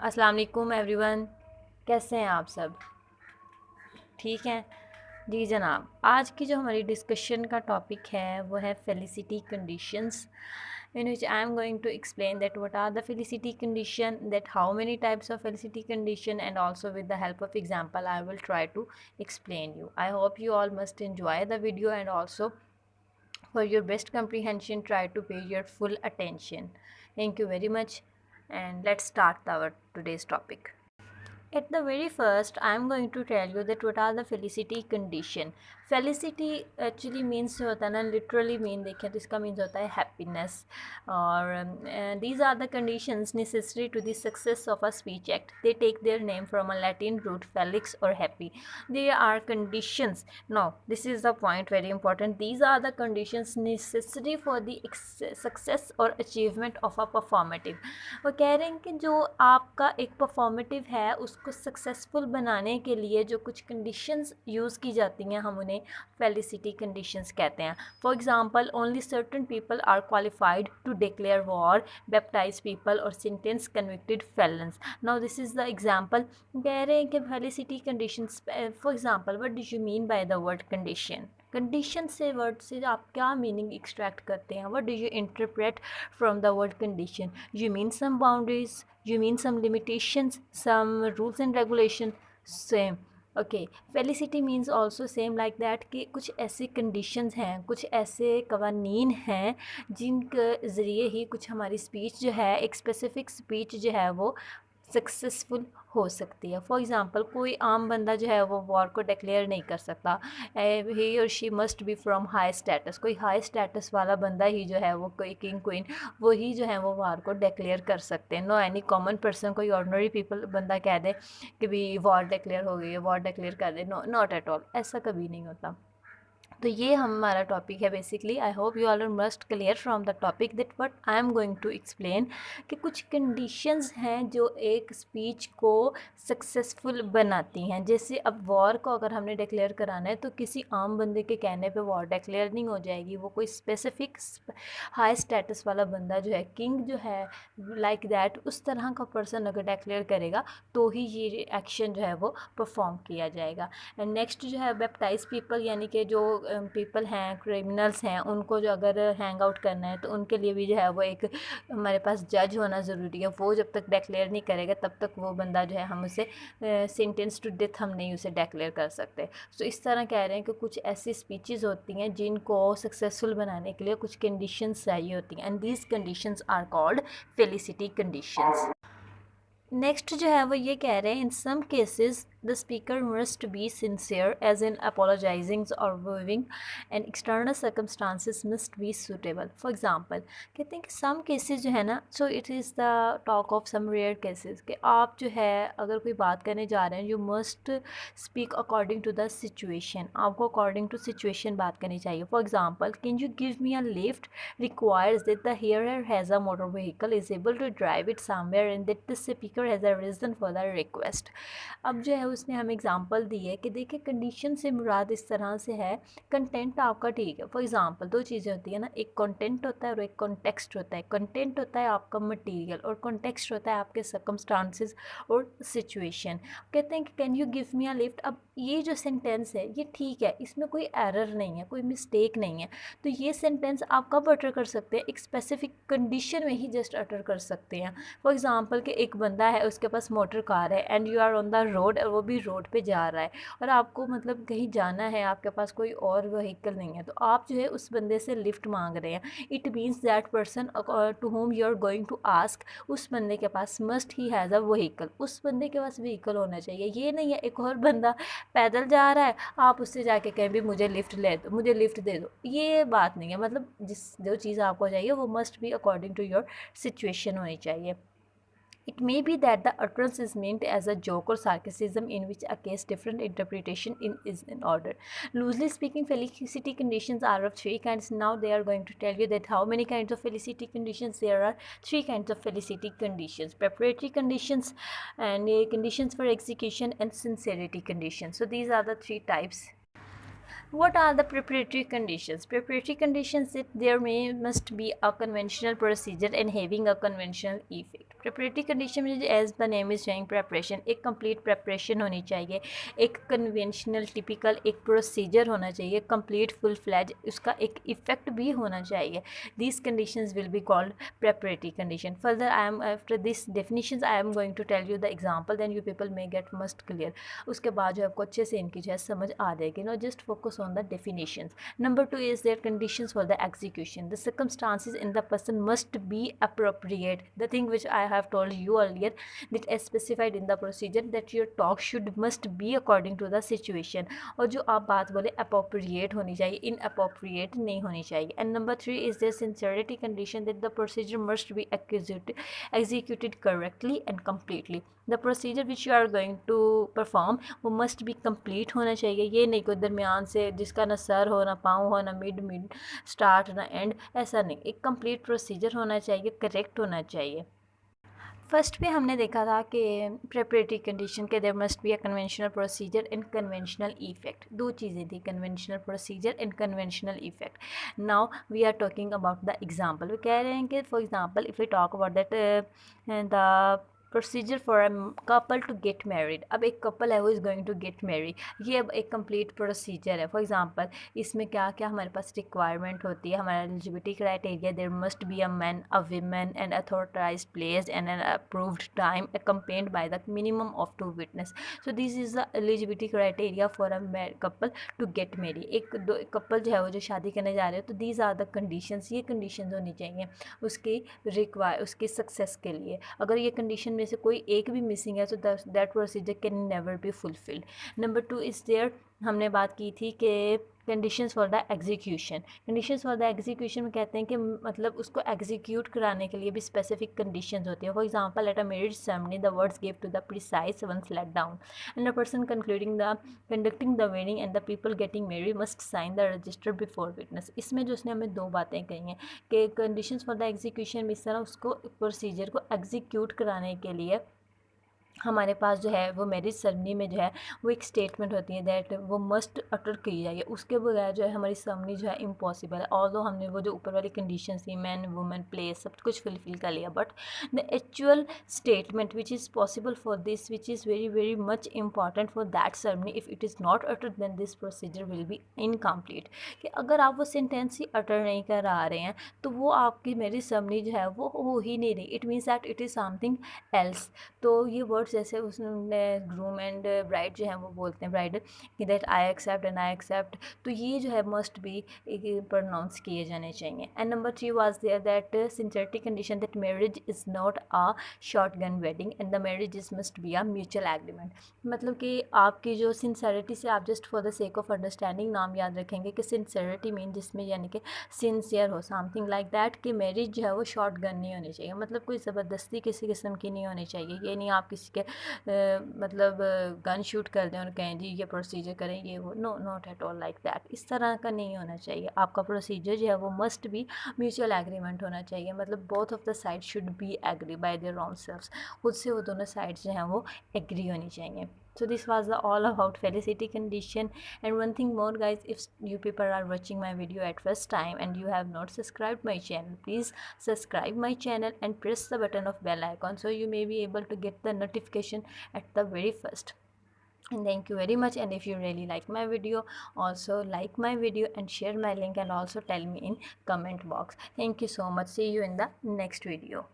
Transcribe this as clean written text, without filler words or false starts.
अस्सलाम वालेकुम एवरीवन, कैसे हैं आप सब? ठीक हैं जी जनाब। आज की जो हमारी डिस्कशन का टॉपिक है वो है felicity conditions, in which I am going to explain that what are the felicity condition, that how many types of felicity condition, and also with the help of example I will try to explain you. I hope you all must enjoy the video, and also for your best comprehension try to pay your full attention. Thank you very much, and let's start our today's topic. At the very first, I am going to tell you that what are the felicity condition. Felicity actually means जो होता है ना, literally mean देखें तो इसका means होता है happiness, और these are the conditions necessary to the success of a speech act. They take their name from a Latin root felix or happy. They are conditions. Now this is the point very important. These are the conditions necessary for the success or achievement of a performative. वो कह रहे हैं कि जो आपका एक performative है उसको सक्सेसफुल बनाने के लिए जो कुछ कंडीशंस यूज़ की जाती हैं हम उन्हें फेलिसिटी कंडीशंस कहते हैं. For example, only certain people are qualified to declare war, baptize people और sentence convicted felons. Now this is the example. कह रहे हैं कि felicity conditions, for example, what do you mean by the word condition. Condition से word से आप क्या meaning extract करते हैं? What do you interpret from the word condition? You mean some boundaries, you mean some limitations, some rules and regulation. Same. Okay, felicity means also same like that कि कुछ ऐसे conditions हैं, कुछ ऐसे कवानीन हैं जिनके ज़रिए ही कुछ हमारी स्पीच जो है, एक स्पेसिफ़िक स्पीच जो है वो सक्सेसफुल हो सकती है. फॉर एग्ज़ाम्पल, कोई आम बंदा जो है वो वॉर को डिक्लेयर नहीं कर सकता. ही और she must be from high status. कोई हाई स्टेटस वाला बंदा ही जो है वो, कोई किंग क्वीन, वो ही जो है वो वॉर को डिक्लेयर कर सकते हैं. नो एनी कॉमन पर्सन, कोई ऑर्डनरी पीपल बंदा कह दे कि भी वॉर डिक्लेयर हो गई है, वॉर डिक्लेयर कर दे. नो, नॉट एट ऑल, ऐसा कभी नहीं होता. तो ये हमारा टॉपिक है basically. I hope you all are must clear from the topic that what I am going to explain कि कुछ कंडीशंस हैं जो एक स्पीच को सक्सेसफुल बनाती हैं. जैसे अब वॉर को अगर हमने डिक्लेयर कराना है तो किसी आम बंदे के कहने पे वॉर डिक्लेयर नहीं हो जाएगी. वो कोई स्पेसिफिक हाई स्टेटस वाला बंदा जो है, किंग जो है, लाइक दैट, उस तरह का पर्सन अगर डिक्लेयर करेगा तो ही ये एक्शन जो है वो परफॉर्म किया जाएगा. एंड नेक्स्ट जो है बैप्टाइज पीपल, यानी कि जो पीपल हैं, क्रिमिनल्स हैं, उनको जो अगर हैंग आउट करना है तो उनके लिए भी जो है वो एक हमारे पास जज होना ज़रूरी है. वो जब तक डिक्लेयर नहीं करेगा तब तक वो बंदा जो है, हम उसे सेंटेंस टू डेथ हम नहीं उसे डिक्लेयर कर सकते. सो इस तरह कह रहे हैं कि कुछ ऐसी स्पीचेस होती हैं जिनको सक्सेसफुल बनाने के लिए कुछ कंडीशंस चाहिए होती हैं, and these conditions are called felicity conditions. Next जो है वो ये कह रहे हैं, in some cases the speaker must be sincere as in apologising और waving and external circumstances must be suitable. For example, कहते हैं कि सम केसेस जो है ना, so it is the talk of some rare cases, कि आप जो है अगर कोई बात करने जा रहे हैं, you must speak according to the situation. आपको अकॉर्डिंग टू सिचुएशन बात करनी चाहिए. For example, can you give me a lift requires that the hearer has a motor vehicle, is able to drive it somewhere, and that the speaker has a reason for the request. अब जो है उसने हमें example दी है कि देखिए condition से मुराद इस तरह से है, कंटेंट आपका ठीक है. फॉर एग्जांपल, दो चीज़ें होती है ना, एक कंटेंट होता है और एक कॉन्टेक्स्ट होता है. कंटेंट होता है आपका मटेरियल और कॉन्टेक्स्ट होता है आपके सर्कमस्टांसेस और सिचुएशन. कहते हैं कि can you give me a lift. अब ये जो सेंटेंस है ये ठीक है, इसमें कोई एरर नहीं है, कोई मिस्टेक नहीं है. तो ये सेंटेंस आप कब अटर कर सकते हैं? एक स्पेसिफिक कंडीशन में ही जस्ट अटर कर सकते हैं. फॉर एग्जांपल, कि एक बंदा है, उसके पास मोटर कार है, and you are on the road, और वो भी रोड पे जा रहा है, और आपको मतलब कहीं जाना है, आपके पास कोई और व्हीकल नहीं है, तो आप जो है उस बंदे से लिफ्ट मांग रहे हैं. It means that person to whom you are going to ask, उस बंदे के पास must he has a vehicle. उस बंदे के पास व्हीकल होना चाहिए. ये नहीं है एक और बंदा पैदल जा रहा है, आप उससे जाके कहें भी मुझे लिफ्ट ले दो, मुझे लिफ्ट दे दो. ये बात नहीं है. मतलब जो चीज़ आपको चाहिए वो must be according to your situation होनी चाहिए. It may be that the utterance is meant as a joke or sarcasm, in which a case different interpretation is in order. Loosely speaking, felicity conditions are of three kinds. Now they are going to tell you that how many kinds of felicity conditions. There are three kinds of felicity conditions: preparatory conditions, and conditions for execution, and sincerity conditions. So these are the three types. What are the preparatory conditions? Preparatory conditions, that there must be a conventional procedure and having a conventional effect. Preparatory condition में as the name is saying preparation, एक complete preparation होनी चाहिए, एक conventional typical एक procedure होना चाहिए, complete full fledge, उसका एक इफेक्ट भी होना चाहिए. These conditions will be called preparatory condition. Further, I am after this definitions I am going to tell you the example, then you people may get must clear. उसके बाद जो आपको अच्छे से इनकी जो है समझ आ जाएगी. Now just focus on the definitions. Number 2 is their conditions for the execution. The circumstances in the person must be appropriate. The thing which I have told you earlier, that as specified in the procedure, that your talk should must be according to the situation. और जो आप बात बोले appropriate होनी चाहिए, inappropriate नहीं होनी चाहिए. And number 3 is the sincerity condition, that the procedure must be executed correctly and completely. The procedure which you are going to perform वो must be complete होना चाहिए. ये नहीं कोई दरमियान से जिसका ना सर हो ना पाँव हो ना मिड स्टार्ट ना एंड, ऐसा नहीं. एक कंप्लीट प्रोसीजर होना चाहिए, करेक्ट होना चाहिए. फर्स्ट पे हमने देखा था कि प्रेपरेटरी कंडीशन के there must be a conventional procedure and conventional effect. दो चीज़ें थी, conventional procedure and conventional effect. Now we are talking about the example. वे कह रहे हैं कि for example if we talk about that the procedure for a couple to get married. अब एक कपल है वो is going to get married, ये अब एक कंप्लीट प्रोसीजर है. फॉर एग्जांपल इसमें क्या क्या हमारे पास रिक्वायरमेंट होती है, हमारा eligibility criteria, there must be a man, a women and authorise place and an approved time accompanied by the minimum of 2 witness. So this is the eligibility criteria for a couple to get married. एक दो couple जो है वो जो शादी करने जा रहे हो, तो these are the conditions, ये conditions होनी चाहिए उसकी उसकी सक्सेस के लिए. अगर ये कंडीशन में से कोई एक भी मिसिंग है तो that procedure can never be fulfilled. Number 2 is there, हमने बात की थी कि conditions for the execution. Conditions for the execution में कहते हैं कि मतलब उसको एग्जीक्यूट कराने के लिए भी स्पेसिफिक कंडीशंस होती है. For example at a marriage ceremony the words give to the precise ones let down and the person conducting the wedding and the people getting married must sign the register before witness. इसमें जो उसने हमें दो बातें कही हैं कि conditions for the execution में इस तरह उसको प्रोसीजर को एग्जीक्यूट कराने के लिए हमारे पास जो है वो मैरिज सेरेमनी में जो है वो एक स्टेटमेंट होती है दैट वो मस्ट अटर की जाइए. उसके बगैर जो है हमारी सेरेमनी जो है इम्पॉसिबल है. ऑल्दो हमने वो जो ऊपर वाली कंडीशन थी, मैन वुमेन प्लेस सब कुछ फुलफिल कर लिया, but the actual statement which is possible for this, which is very very much important for that ceremony, if it is not uttered then this procedure will be incomplete. कि अगर आप वो sentence ही अटर नहीं करा रहे हैं तो वो आपकी मैरिज सेरेमनी जो है वो हो ही नहीं रही. It means that it is something else. तो ये वर्ड जैसे उसने ग्रूम एंड ब्राइड जो है वो बोलते हैं ब्राइडल कि that I accept and I accept, तो ये जो है मस्ट बी प्रोनाउंस किए जाने चाहिए. And number 3 was there that sincerity condition, that marriage is not a short gun wedding and the marriage is must be a mutual agreement. मतलब कि आपकी जो सिंसियरिटी से, आप just for the sake of understanding नाम याद रखेंगे कि सिंसियरिटी मीन जिसमें यानी कि सिंसियर हो, समथिंग लाइक दैट, कि मैरिज जो है वो शॉर्ट गन नहीं होनी चाहिए. मतलब कोई ज़बरदस्ती किसी किस्म की नहीं होनी चाहिए. ये नहीं आप किसी के मतलब गन शूट कर दें और कहें जी ये प्रोसीजर करें ये वो, no, not at all like that. इस तरह का नहीं होना चाहिए. आपका प्रोसीजर जो है वो मस्ट बी म्यूचुअल एग्रीमेंट होना चाहिए. मतलब both of the side should be agree by their own selfs. खुद से वो दोनों साइड्स जो हैं वो एग्री होनी चाहिए. So this was all about felicity condition. And one thing more guys, if you people are watching my video at first time and you have not subscribed my channel, please subscribe my channel and press the button of bell icon so you may be able to get the notification at the very first. And thank you very much. And if you really like my video, also like my video and share my link and also tell me in comment box. Thank you so much. See you in the next video.